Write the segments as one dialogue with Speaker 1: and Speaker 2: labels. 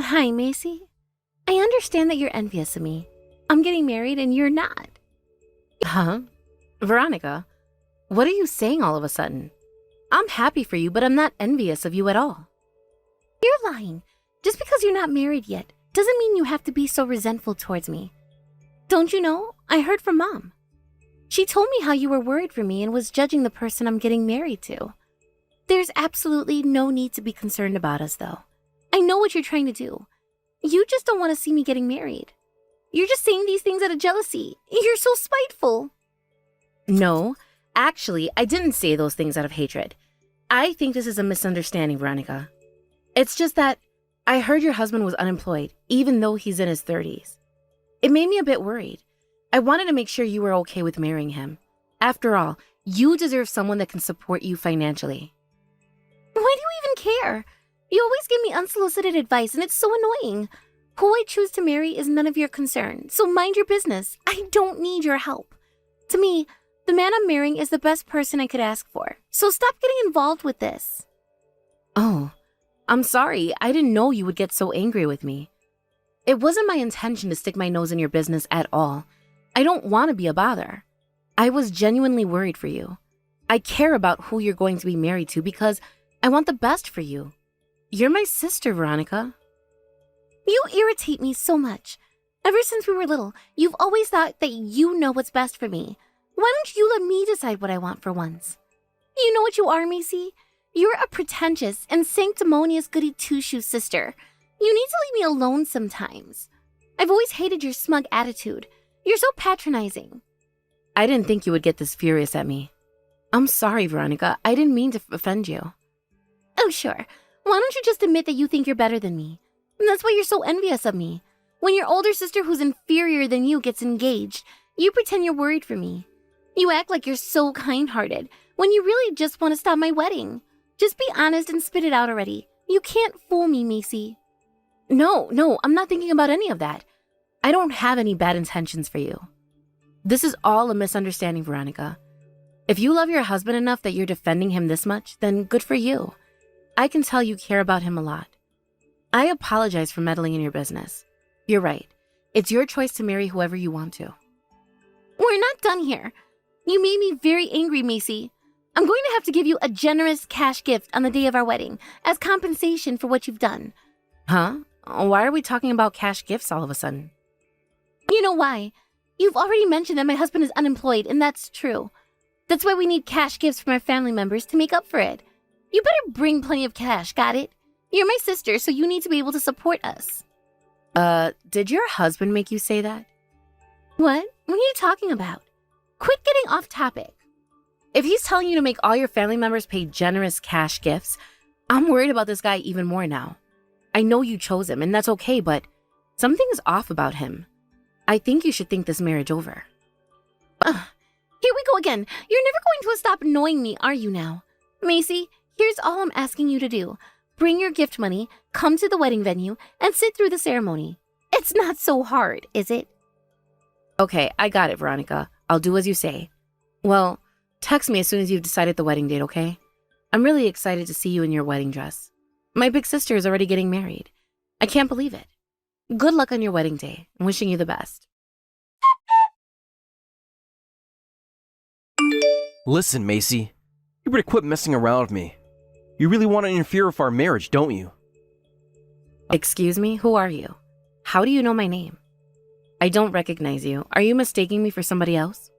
Speaker 1: Hi, Macy. I understand that you're envious of me. I'm getting married and you're not.
Speaker 2: Huh? Veronica, what are you saying all of a sudden? I'm happy for you, but I'm not envious of you at all.
Speaker 1: You're lying. Just because you're not married yet doesn't mean you have to be so resentful towards me. Don't you know? I heard from Mom. She told me how you were worried for me and was judging the person I'm getting married to. There's absolutely no need to be concerned about us, though. I know what you're trying to do. You just don't want to see me getting married. You're just saying these things out of jealousy. You're so spiteful.
Speaker 2: No, actually, I didn't say those things out of hatred. I think this is a misunderstanding, Veronica. It's just that I heard your husband was unemployed, even though he's in his 30s. It made me a bit worried. I wanted to make sure you were okay with marrying him. After all, you deserve someone that can support you financially.
Speaker 1: Why do you even care? You always give me unsolicited advice, and it's so annoying. Who I choose to marry is none of your concern, so mind your business. I don't need your help. To me, the man I'm marrying is the best person I could ask for, so stop getting involved with this.
Speaker 2: Oh, I'm sorry. I didn't know you would get so angry with me. It wasn't my intention to stick my nose in your business at all. I don't want to be a bother. I was genuinely worried for you. I care about who you're going to be married to because I want the best for you. You're my sister, Veronica.
Speaker 1: You irritate me so much. Ever since we were little, you've always thought that you know what's best for me. Why don't you let me decide what I want for once? You know what you are, Macy? You're a pretentious and sanctimonious goody two-shoes sister. You need to leave me alone sometimes. I've always hated your smug attitude. You're so patronizing.
Speaker 2: I didn't think you would get this furious at me. I'm sorry, Veronica. I didn't mean to offend you.
Speaker 1: Oh, sure. Why don't you just admit that you think you're better than me? And that's why you're so envious of me. When your older sister who's inferior than you gets engaged, you pretend you're worried for me. You act like you're so kind-hearted when you really just want to stop my wedding. Just be honest and spit it out already. You can't fool me, Macy.
Speaker 2: No, I'm not thinking about any of that. I don't have any bad intentions for you. This is all a misunderstanding, Veronica. If you love your husband enough that you're defending him this much, then good for you. I can tell you care about him a lot. I apologize for meddling in your business. You're right. It's your choice to marry whoever you want to.
Speaker 1: We're not done here. You made me very angry, Macy. I'm going to have to give you a generous cash gift on the day of our wedding as compensation for what you've done.
Speaker 2: Huh? Why are we talking about cash gifts all of a sudden?
Speaker 1: You know why? You've already mentioned that my husband is unemployed, and that's true. That's why we need cash gifts from our family members to make up for it. You better bring plenty of cash, got it? You're my sister, so you need to be able to support us.
Speaker 2: Did your husband make you say that?
Speaker 1: What? What are you talking about? Quit getting off topic.
Speaker 2: If he's telling you to make all your family members pay generous cash gifts, I'm worried about this guy even more now. I know you chose him, and that's okay, but something is off about him. I think you should think this marriage over.
Speaker 1: Here we go again. You're never going to stop annoying me, are you now? Macy, here's all I'm asking you to do. Bring your gift money, come to the wedding venue, and sit through the ceremony. It's not so hard, is it?
Speaker 2: Okay, I got it, Veronica. I'll do as you say. Well, text me as soon as you've decided the wedding date, okay? I'm really excited to see you in your wedding dress. My big sister is already getting married. I can't believe it. Good luck on your wedding day. I'm wishing you the best.
Speaker 3: Listen, Macy. You better quit messing around with me. You really want to interfere with our marriage, don't you?
Speaker 2: Excuse me? Who are you? How do you know my name? I don't recognize you. Are you mistaking me for somebody else?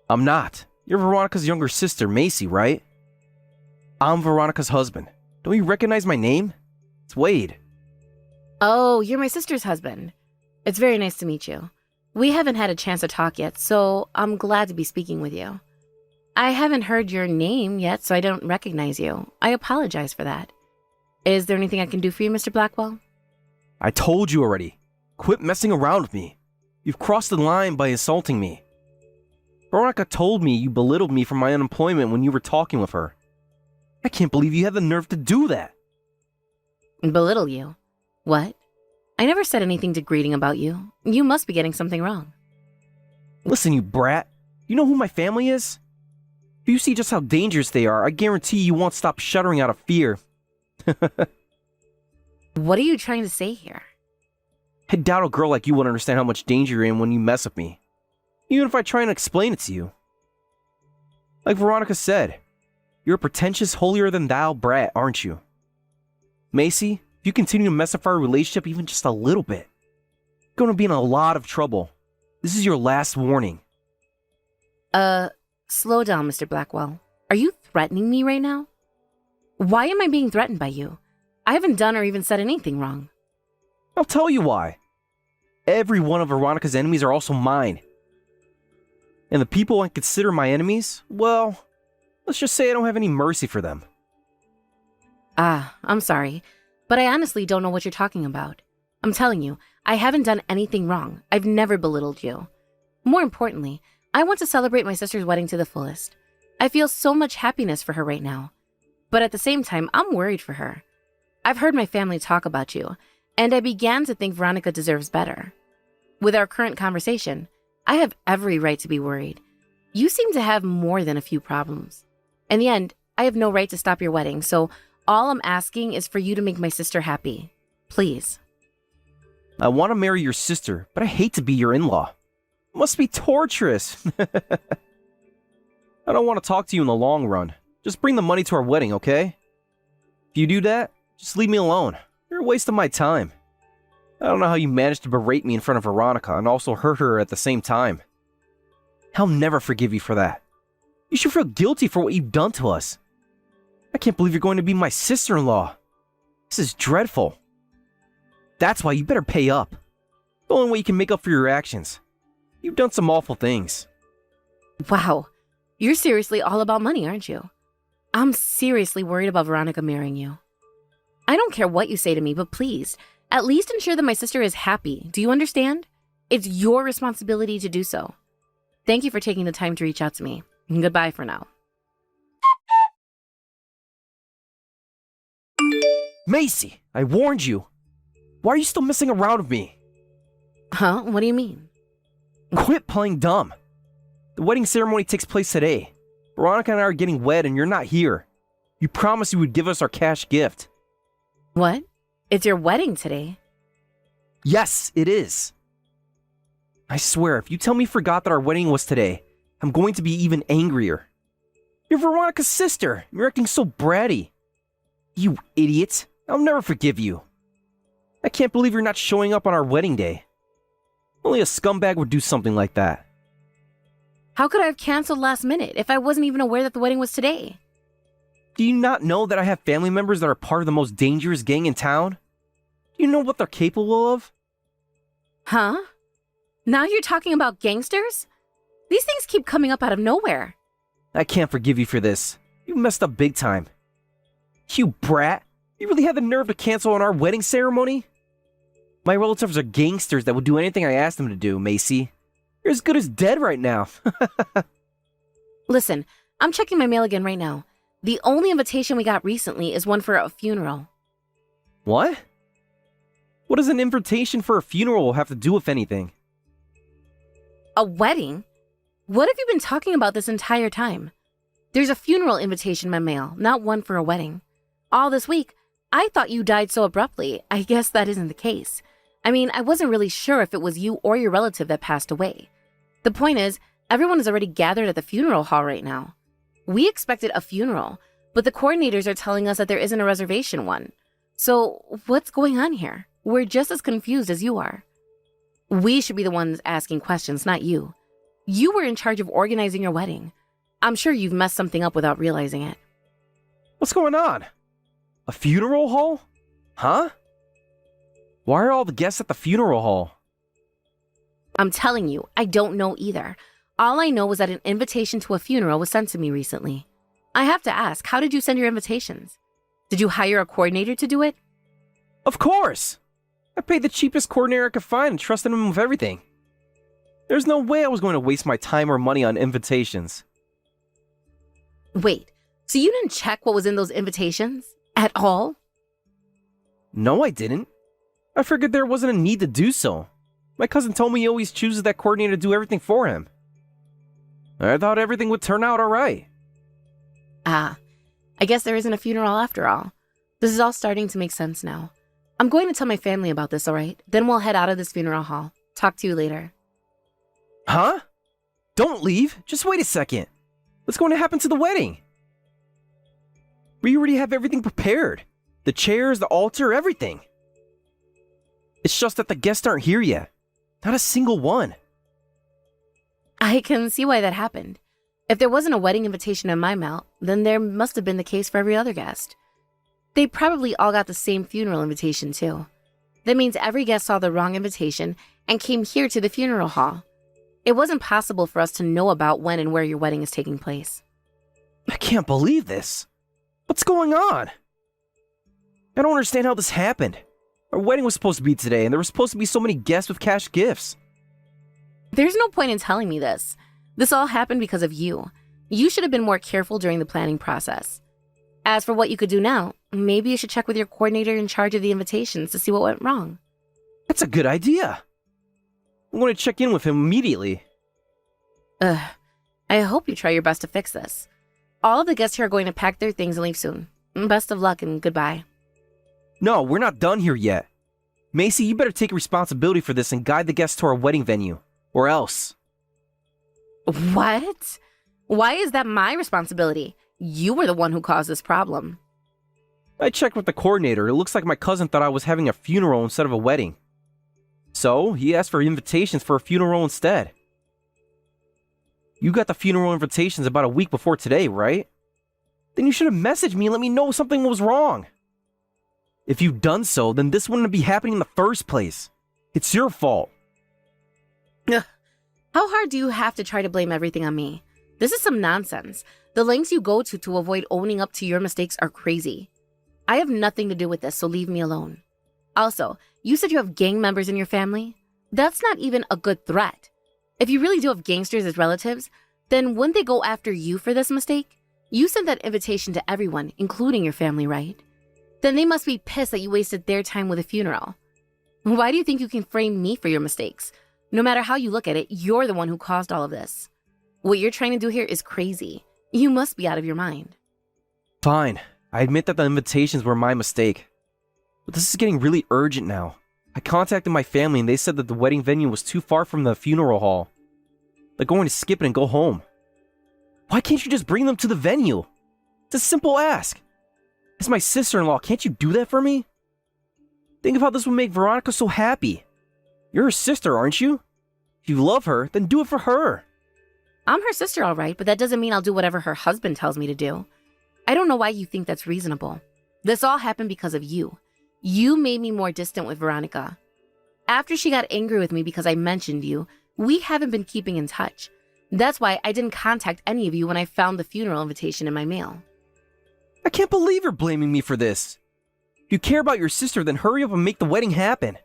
Speaker 3: I'm not. You're Veronica's younger sister, Macy, right? I'm Veronica's husband. Don't you recognize my name? It's Wade.
Speaker 2: Oh, you're my sister's husband. It's very nice to meet you. We haven't had a chance to talk yet, so I'm glad to be speaking with you. I haven't heard your name yet, so I don't recognize you. I apologize for that. Is there anything I can do for you, Mr. Blackwell?
Speaker 3: I told you already. Quit messing around with me. You've crossed the line by insulting me. Veronica told me you belittled me for my unemployment when you were talking with her. I can't believe you had the nerve to do that.
Speaker 2: Belittle you? What? I never said anything degrading about you. You must be getting something wrong.
Speaker 3: Listen, you brat. You know who my family is? If you see just how dangerous they are, I guarantee you won't stop shuddering out of fear.
Speaker 2: What are you trying to say here?
Speaker 3: I doubt a girl like you would understand how much danger you're in when you mess with me, even if I try and explain it to you. Like Veronica said, you're a pretentious, holier-than-thou brat, aren't you? Macy, if you continue to mess up our relationship even just a little bit, you're going to be in a lot of trouble. This is your last warning.
Speaker 2: Slow down, Mr. Blackwell. Are you threatening me right now? Why am I being threatened by you? I haven't done or even said anything wrong.
Speaker 3: I'll tell you why. Every one of Veronica's enemies are also mine. And the people I consider my enemies, well, let's just say I don't have any mercy for them.
Speaker 2: I'm sorry, but I honestly don't know what you're talking about. I'm telling you, I haven't done anything wrong. I've never belittled you. More importantly, I want to celebrate my sister's wedding to the fullest. I feel so much happiness for her right now. But at the same time, I'm worried for her. I've heard my family talk about you, and I began to think Veronica deserves better. With our current conversation, I have every right to be worried. You seem to have more than a few problems. In the end, I have no right to stop your wedding, so all I'm asking is for you to make my sister happy. Please.
Speaker 3: I want to marry your sister, but I hate to be your in-law. It must be torturous. I don't want to talk to you in the long run. Just bring the money to our wedding, okay? If you do that, just leave me alone. You're a waste of my time. I don't know how you managed to berate me in front of Veronica and also hurt her at the same time. I'll never forgive you for that. You should feel guilty for what you've done to us. I can't believe you're going to be my sister-in-law. This is dreadful. That's why you better pay up. The only way you can make up for your actions. You've done some awful things.
Speaker 2: Wow, you're seriously all about money, aren't you? I'm seriously worried about Veronica marrying you. I don't care what you say to me, but please, at least ensure that my sister is happy. Do you understand? It's your responsibility to do so. Thank you for taking the time to reach out to me. Goodbye for now.
Speaker 3: Macy, I warned you. Why are you still messing around with me?
Speaker 2: Huh? What do you mean?
Speaker 3: Quit playing dumb. The wedding ceremony takes place today. Veronica and I are getting wed and you're not here. You promised you would give us our cash gift.
Speaker 2: What? It's your wedding today.
Speaker 3: Yes, it is. I swear, if you tell me you forgot that our wedding was today, I'm going to be even angrier. You're Veronica's sister. You're acting so bratty. You idiot. I'll never forgive you. I can't believe you're not showing up on our wedding day. Only a scumbag would do something like that.
Speaker 2: How could I have canceled last minute if I wasn't even aware that the wedding was today?
Speaker 3: Do you not know that I have family members that are part of the most dangerous gang in town? Do you know what they're capable of?
Speaker 2: Huh? Now you're talking about gangsters? These things keep coming up out of nowhere.
Speaker 3: I can't forgive you for this. You messed up big time. You brat! You really had the nerve to cancel on our wedding ceremony? My relatives are gangsters that would do anything I asked them to do, Macy. You're as good as dead right now.
Speaker 2: Listen, I'm checking my mail again right now. The only invitation we got recently is one for a funeral.
Speaker 3: What? What does an invitation for a funeral have to do with anything?
Speaker 2: A wedding? What have you been talking about this entire time? There's a funeral invitation in my mail, not one for a wedding. All this week, I thought you died so abruptly. I guess that isn't the case. I mean, I wasn't really sure if it was you or your relative that passed away. The point is, everyone is already gathered at the funeral hall right now. We expected a funeral, but the coordinators are telling us that there isn't a reservation one. So, what's going on here? We're just as confused as you are. We should be the ones asking questions, not you. You were in charge of organizing your wedding. I'm sure you've messed something up without realizing it.
Speaker 3: What's going on? A funeral hall? Huh? Why are all the guests at the funeral hall?
Speaker 2: I'm telling you, I don't know either. All I know was that an invitation to a funeral was sent to me recently. I have to ask, how did you send your invitations? Did you hire a coordinator to do it?
Speaker 3: Of course! I paid the cheapest coordinator I could find and trusted him with everything. There's no way I was going to waste my time or money on invitations.
Speaker 2: Wait, so you didn't check what was in those invitations? At all?
Speaker 3: No, I didn't. I figured there wasn't a need to do so. My cousin told me he always chooses that coordinator to do everything for him. I thought everything would turn out alright.
Speaker 2: I guess there isn't a funeral after all. This is all starting to make sense now. I'm going to tell my family about this, all right? Then we'll head out of this funeral hall. Talk to you later.
Speaker 3: Huh? Don't leave. Just wait a second. What's going to happen to the wedding? We already have everything prepared. The chairs, the altar, everything. It's just that the guests aren't here yet. Not a single one.
Speaker 2: I can see why that happened. If there wasn't a wedding invitation in my mail, then there must have been the case for every other guest. They probably all got the same funeral invitation, too. That means every guest saw the wrong invitation and came here to the funeral hall. It wasn't possible for us to know about when and where your wedding is taking place.
Speaker 3: I can't believe this. What's going on? I don't understand how this happened. Our wedding was supposed to be today, and there were supposed to be so many guests with cash gifts.
Speaker 2: There's no point in telling me this. This all happened because of you. You should have been more careful during the planning process. As for what you could do now, maybe you should check with your coordinator in charge of the invitations to see what went wrong.
Speaker 3: That's a good idea. I'm going to check in with him immediately.
Speaker 2: I hope you try your best to fix this. All of the guests here are going to pack their things and leave soon. Best of luck and goodbye.
Speaker 3: No, we're not done here yet. Macy, you better take responsibility for this and guide the guests to our wedding venue. Or else.
Speaker 2: What? Why is that my responsibility? You were the one who caused this problem.
Speaker 3: I checked with the coordinator. It looks like my cousin thought I was having a funeral instead of a wedding. So, he asked for invitations for a funeral instead. You got the funeral invitations about a week before today, right? Then you should have messaged me and let me know something was wrong. If you'd done so, then this wouldn't be happening in the first place. It's your fault.
Speaker 2: How hard do you have to try to blame everything on me? This is some nonsense. The lengths you go to avoid owning up to your mistakes are crazy. I have nothing to do with this, so leave me alone. Also, you said you have gang members in your family? That's not even a good threat. If you really do have gangsters as relatives, then wouldn't they go after you for this mistake? You sent that invitation to everyone, including your family, right? Then they must be pissed that you wasted their time with a funeral. Why do you think you can frame me for your mistakes? No matter how you look at it, you're the one who caused all of this. What you're trying to do here is crazy. You must be out of your mind.
Speaker 3: Fine. I admit that the invitations were my mistake. But this is getting really urgent now. I contacted my family and they said that the wedding venue was too far from the funeral hall. They're going to skip it and go home. Why can't you just bring them to the venue? It's a simple ask. It's my sister-in-law. Can't you do that for me? Think of how this would make Veronica so happy. You're her sister, aren't you? If you love her, then do it for her.
Speaker 2: I'm her sister, all right, but that doesn't mean I'll do whatever her husband tells me to do. I don't know why you think that's reasonable. This all happened because of you. You made me more distant with Veronica. After she got angry with me because I mentioned you, we haven't been keeping in touch. That's why I didn't contact any of you when I found the funeral invitation in my mail.
Speaker 3: I can't believe you're blaming me for this. If you care about your sister, then hurry up and make the wedding happen.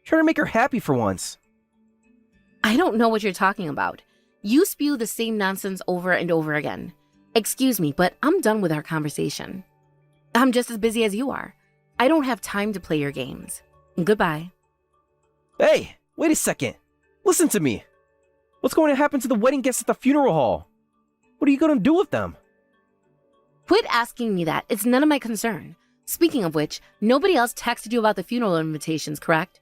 Speaker 3: Try to make her happy for once.
Speaker 2: I don't know what you're talking about. You spew the same nonsense over and over again. Excuse me, but I'm done with our conversation. I'm just as busy as you are. I don't have time to play your games. Goodbye.
Speaker 3: Hey, wait a second. Listen to me. What's going to happen to the wedding guests at the funeral hall? What are you going to do with them?
Speaker 2: Quit asking me that. It's none of my concern. Speaking of which, nobody else texted you about the funeral invitations, correct?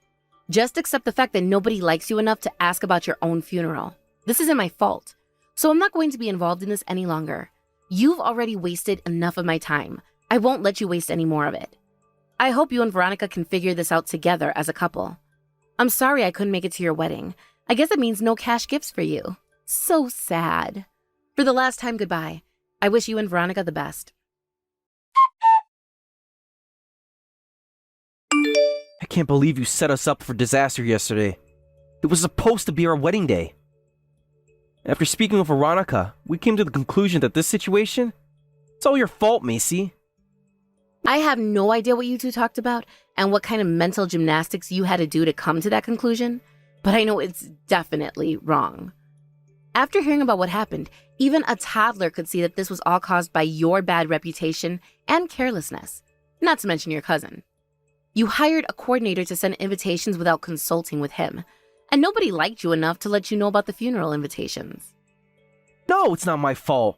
Speaker 2: Just accept the fact that nobody likes you enough to ask about your own funeral. This isn't my fault. So I'm not going to be involved in this any longer. You've already wasted enough of my time. I won't let you waste any more of it. I hope you and Veronica can figure this out together as a couple. I'm sorry I couldn't make it to your wedding. I guess it means no cash gifts for you. So sad. For the last time, goodbye. I wish you and Veronica the best.
Speaker 3: I can't believe you set us up for disaster yesterday. It was supposed to be our wedding day. After speaking with Veronica, we came to the conclusion that this situation, it's all your fault, Macy.
Speaker 2: I have no idea what you two talked about and what kind of mental gymnastics you had to do to come to that conclusion, but I know it's definitely wrong. After hearing about what happened, even a toddler could see that this was all caused by your bad reputation and carelessness, not to mention your cousin. You hired a coordinator to send invitations without consulting with him, and nobody liked you enough to let you know about the funeral invitations.
Speaker 3: No, it's not my fault.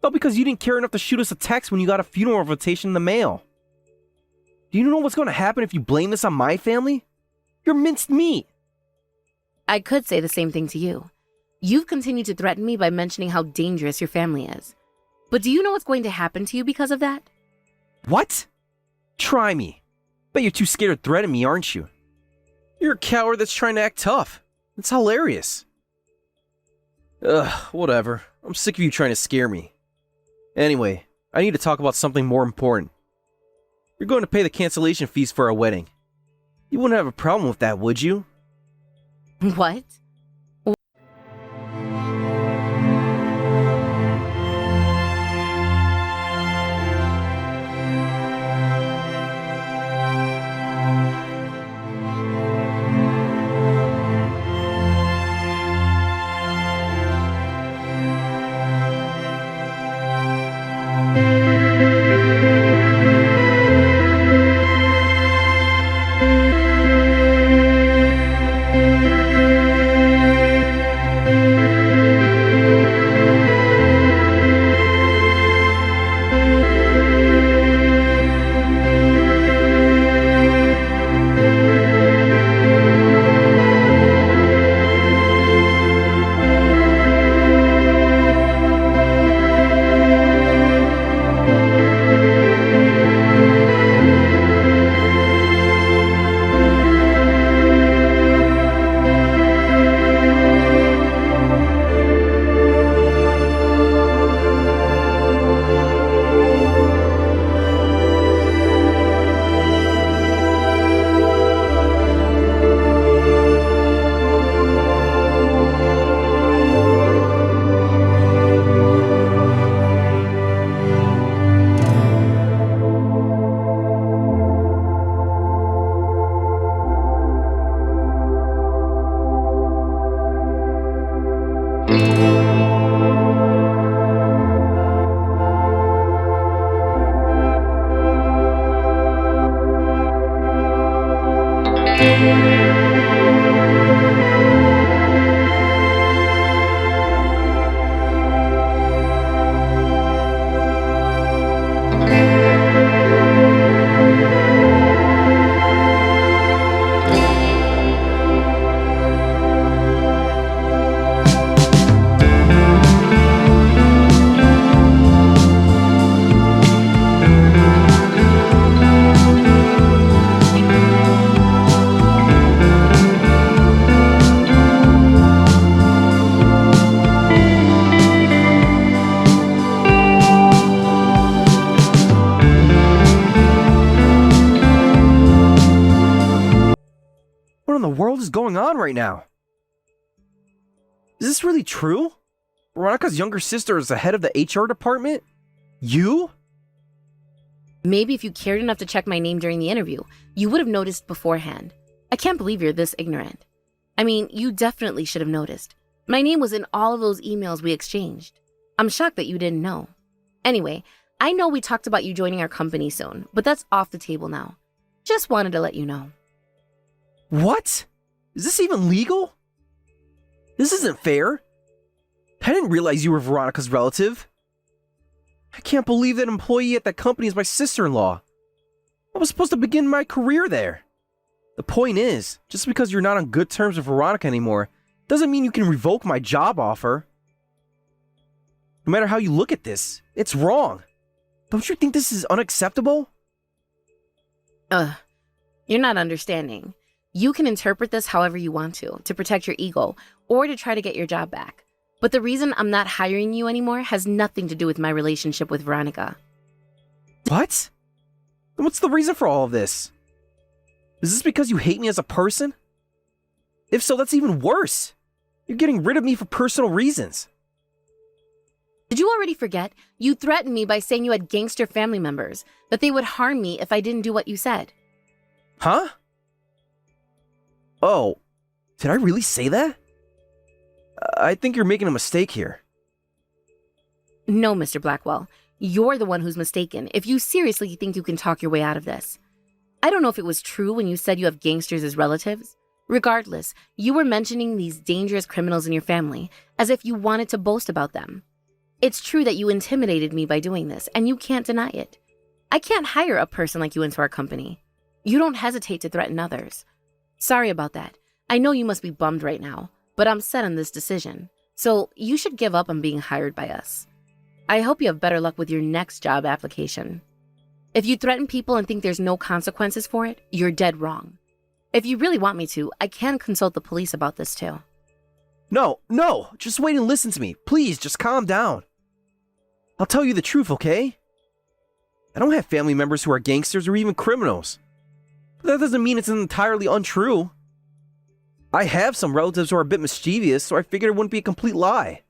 Speaker 3: But because you didn't care enough to shoot us a text when you got a funeral invitation in the mail. Do you know what's going to happen if you blame this on my family? You're minced meat.
Speaker 2: I could say the same thing to you. You've continued to threaten me by mentioning how dangerous your family is. But do you know what's going to happen to you because of that?
Speaker 3: What? Try me. Bet you're too scared to threaten me, aren't you? You're a coward that's trying to act tough. It's hilarious. Ugh, whatever. I'm sick of you trying to scare me. Anyway, I need to talk about something more important. You're going to pay the cancellation fees for our wedding. You wouldn't have a problem with that, would you?
Speaker 2: What?
Speaker 3: What in the world is going on right now? Is this really true? Veronica's younger sister is the head of the HR department? You?
Speaker 2: Maybe if you cared enough to check my name during the interview, you would have noticed beforehand. I can't believe you're this ignorant. I mean, you definitely should have noticed. My name was in all of those emails we exchanged. I'm shocked that you didn't know. Anyway, I know we talked about you joining our company soon, but that's off the table now. Just wanted to let you know.
Speaker 3: What? Is this even legal? This isn't fair. I didn't realize you were Veronica's relative. I can't believe that employee at that company is my sister-in-law. I was supposed to begin my career there. The point is, just because you're not on good terms with Veronica anymore, doesn't mean you can revoke my job offer. No matter how you look at this, it's wrong. Don't you think this is unacceptable?
Speaker 2: You're not understanding. You can interpret this however you want to protect your ego, or to try to get your job back. But the reason I'm not hiring you anymore has nothing to do with my relationship with Veronica.
Speaker 3: What? Then what's the reason for all of this? Is this because you hate me as a person? If so, that's even worse. You're getting rid of me for personal reasons.
Speaker 2: Did you already forget? You threatened me by saying you had gangster family members, that they would harm me if I didn't do what you said.
Speaker 3: Huh? Oh, did I really say that? I think you're making a mistake here.
Speaker 2: No, Mr. Blackwell. You're the one who's mistaken if you seriously think you can talk your way out of this. I don't know if it was true when you said you have gangsters as relatives. Regardless, you were mentioning these dangerous criminals in your family as if you wanted to boast about them. It's true that you intimidated me by doing this, and you can't deny it. I can't hire a person like you into our company. You don't hesitate to threaten others. Sorry about that. I know you must be bummed right now, but I'm set on this decision. So you should give up on being hired by us. I hope you have better luck with your next job application. If you threaten people and think there's no consequences for it, you're dead wrong. If you really want me to, I can consult the police about this too.
Speaker 3: No, just wait and listen to me. Please, just calm down. I'll tell you the truth, okay? I don't have family members who are gangsters or even criminals. But that doesn't mean it's entirely untrue. I have some relatives who are a bit mischievous, so I figured it wouldn't be a complete lie.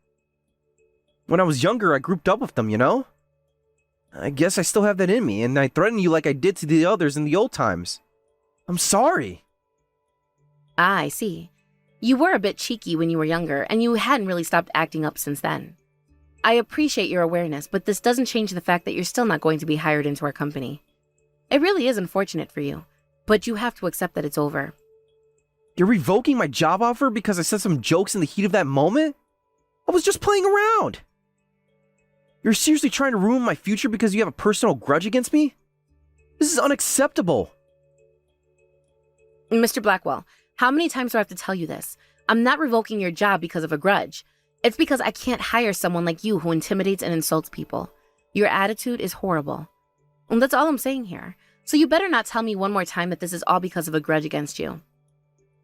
Speaker 3: When I was younger, I grouped up with them, you know? I guess I still have that in me, and I threaten you like I did to the others in the old times. I'm sorry.
Speaker 2: Ah, I see. You were a bit cheeky when you were younger, and you hadn't really stopped acting up since then. I appreciate your awareness, but this doesn't change the fact that you're still not going to be hired into our company. It really is unfortunate for you, but you have to accept that it's over.
Speaker 3: You're revoking my job offer because I said some jokes in the heat of that moment? I was just playing around. You're seriously trying to ruin my future because you have a personal grudge against me? This is unacceptable.
Speaker 2: Mr. Blackwell, how many times do I have to tell you this? I'm not revoking your job because of a grudge. It's because I can't hire someone like you who intimidates and insults people. Your attitude is horrible. And that's all I'm saying here. So you better not tell me one more time that this is all because of a grudge against you.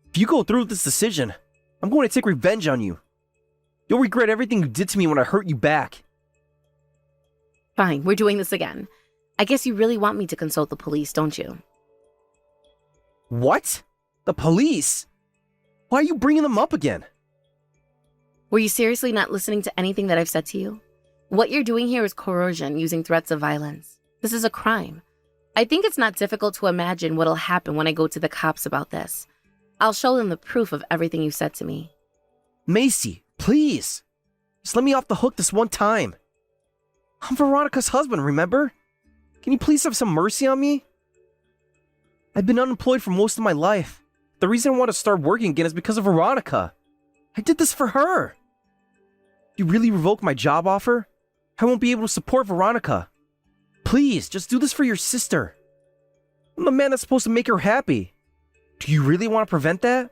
Speaker 3: If you go through with this decision, I'm going to take revenge on you. You'll regret everything you did to me when I hurt you back.
Speaker 2: Fine, we're doing this again. I guess you really want me to consult the police, don't you?
Speaker 3: What? The police? Why are you bringing them up again?
Speaker 2: Were you seriously not listening to anything that I've said to you? What you're doing here is coercion using threats of violence. This is a crime. I think it's not difficult to imagine what'll happen when I go to the cops about this. I'll show them the proof of everything you said to me.
Speaker 3: Macy, please. Just let me off the hook this one time. I'm Veronica's husband, remember? Can you please have some mercy on me? I've been unemployed for most of my life. The reason I want to start working again is because of Veronica. I did this for her. If you really revoke my job offer, I won't be able to support Veronica. Please, just do this for your sister. I'm the man that's supposed to make her happy. Do you really want to prevent that?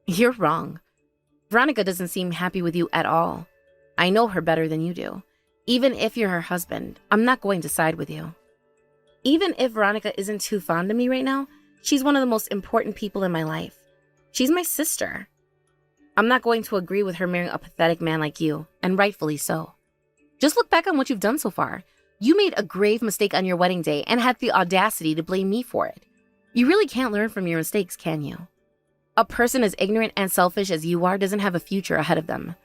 Speaker 2: You're wrong. Veronica doesn't seem happy with you at all. I know her better than you do. Even if you're her husband, I'm not going to side with you. Even if Veronica isn't too fond of me right now, she's one of the most important people in my life. She's my sister. I'm not going to agree with her marrying a pathetic man like you, and rightfully so. Just look back on what you've done so far. You made a grave mistake on your wedding day and had the audacity to blame me for it. You really can't learn from your mistakes, can you? A person as ignorant and selfish as you are doesn't have a future ahead of them.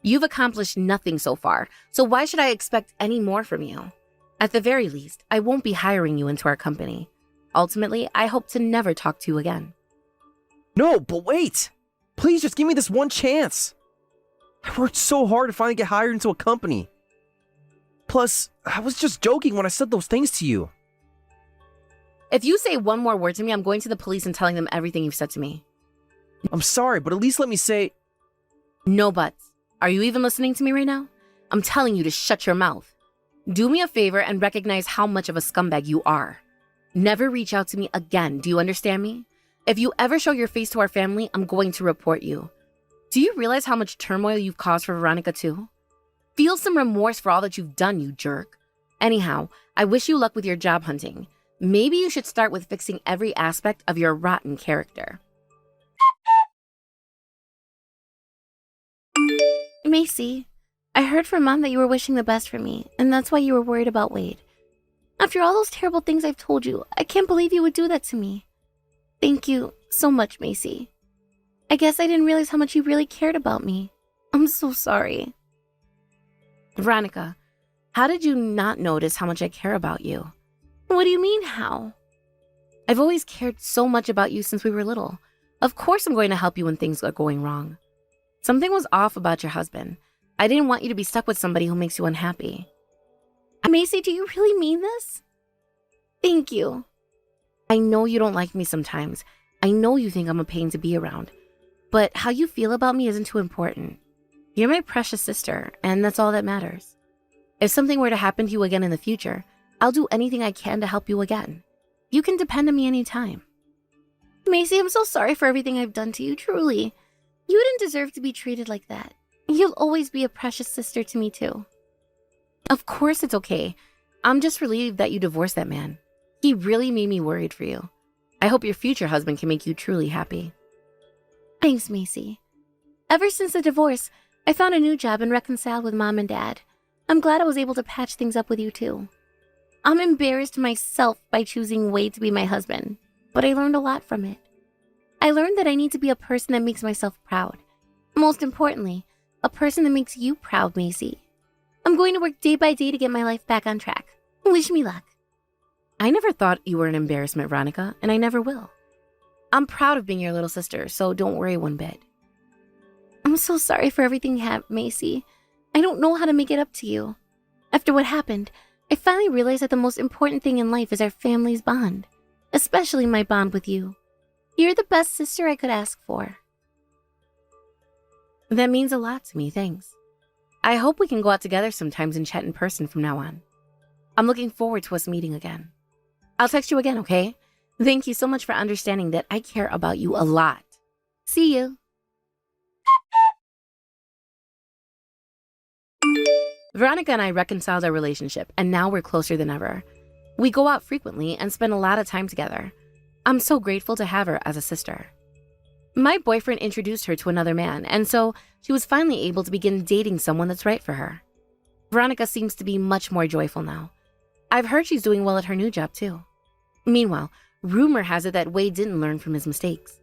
Speaker 2: You've accomplished nothing so far, so why should I expect any more from you? At the very least, I won't be hiring you into our company. Ultimately, I hope to never talk to you again.
Speaker 3: No, but wait! Please just give me this one chance. I worked so hard to finally get hired into a company. Plus, I was just joking when I said those things to you.
Speaker 2: If you say one more word to me, I'm going to the police and telling them everything you've said to me.
Speaker 3: I'm sorry, but at least let me say...
Speaker 2: No buts. Are you even listening to me right now? I'm telling you to shut your mouth. Do me a favor and recognize how much of a scumbag you are. Never reach out to me again, do you understand me? If you ever show your face to our family, I'm going to report you. Do you realize how much turmoil you've caused for Veronica too? Feel some remorse for all that you've done, you jerk. Anyhow, I wish you luck with your job hunting. Maybe you should start with fixing every aspect of your rotten character.
Speaker 1: Macy, I heard from Mom that you were wishing the best for me, and that's why you were worried about Wade. After all those terrible things I've told you, I can't believe you would do that to me. Thank you so much, Macy. I guess I didn't realize how much you really cared about me. I'm so sorry.
Speaker 2: Veronica, how did you not notice how much I care about you?
Speaker 1: What do you mean, how?
Speaker 2: I've always cared so much about you since we were little. Of course I'm going to help you when things are going wrong. Something was off about your husband. I didn't want you to be stuck with somebody who makes you unhappy.
Speaker 1: Macy, do you really mean this? Thank you.
Speaker 2: I know you don't like me sometimes. I know you think I'm a pain to be around. But how you feel about me isn't too important. You're my precious sister, and that's all that matters. If something were to happen to you again in the future, I'll do anything I can to help you again. You can depend on me anytime.
Speaker 1: Macy, I'm so sorry for everything I've done to you, truly. You didn't deserve to be treated like that. You'll always be a precious sister to me, too.
Speaker 2: Of course it's okay. I'm just relieved that you divorced that man. He really made me worried for you. I hope your future husband can make you truly happy.
Speaker 1: Thanks, Macy. Ever since the divorce, I found a new job and reconciled with Mom and Dad. I'm glad I was able to patch things up with you, too. I'm embarrassed myself by choosing Wade to be my husband, but I learned a lot from it. I learned that I need to be a person that makes myself proud. Most importantly, a person that makes you proud, Macy. I'm going to work day by day to get my life back on track. Wish me luck.
Speaker 2: I never thought you were an embarrassment, Veronica, and I never will. I'm proud of being your little sister, so don't worry one bit.
Speaker 1: I'm so sorry for everything, Macy. I don't know how to make it up to you. After what happened, I finally realized that the most important thing in life is our family's bond, especially my bond with you. You're the best sister I could ask for.
Speaker 2: That means a lot to me, thanks. I hope we can go out together sometimes and chat in person from now on. I'm looking forward to us meeting again. I'll text you again, okay? Thank you so much for understanding that I care about you a lot.
Speaker 1: See you.
Speaker 2: Veronica and I reconciled our relationship, and now we're closer than ever. We go out frequently and spend a lot of time together. I'm so grateful to have her as a sister. My boyfriend introduced her to another man, and so she was finally able to begin dating someone that's right for her. Veronica seems to be much more joyful now. I've heard she's doing well at her new job, too. Meanwhile, rumor has it that Wade didn't learn from his mistakes.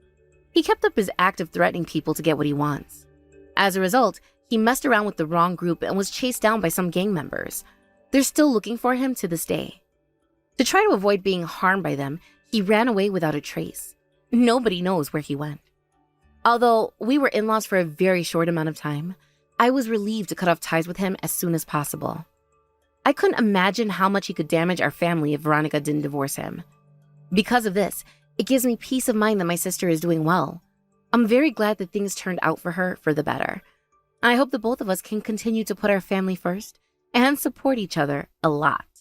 Speaker 2: He kept up his act of threatening people to get what he wants. As a result, he messed around with the wrong group and was chased down by some gang members. They're still looking for him to this day. To try to avoid being harmed by them, he ran away without a trace. Nobody knows where he went. Although we were in-laws for a very short amount of time, I was relieved to cut off ties with him as soon as possible. I couldn't imagine how much he could damage our family if Veronica didn't divorce him. Because of this, it gives me peace of mind that my sister is doing well. I'm very glad that things turned out for her for the better. I hope the both of us can continue to put our family first and support each other a lot.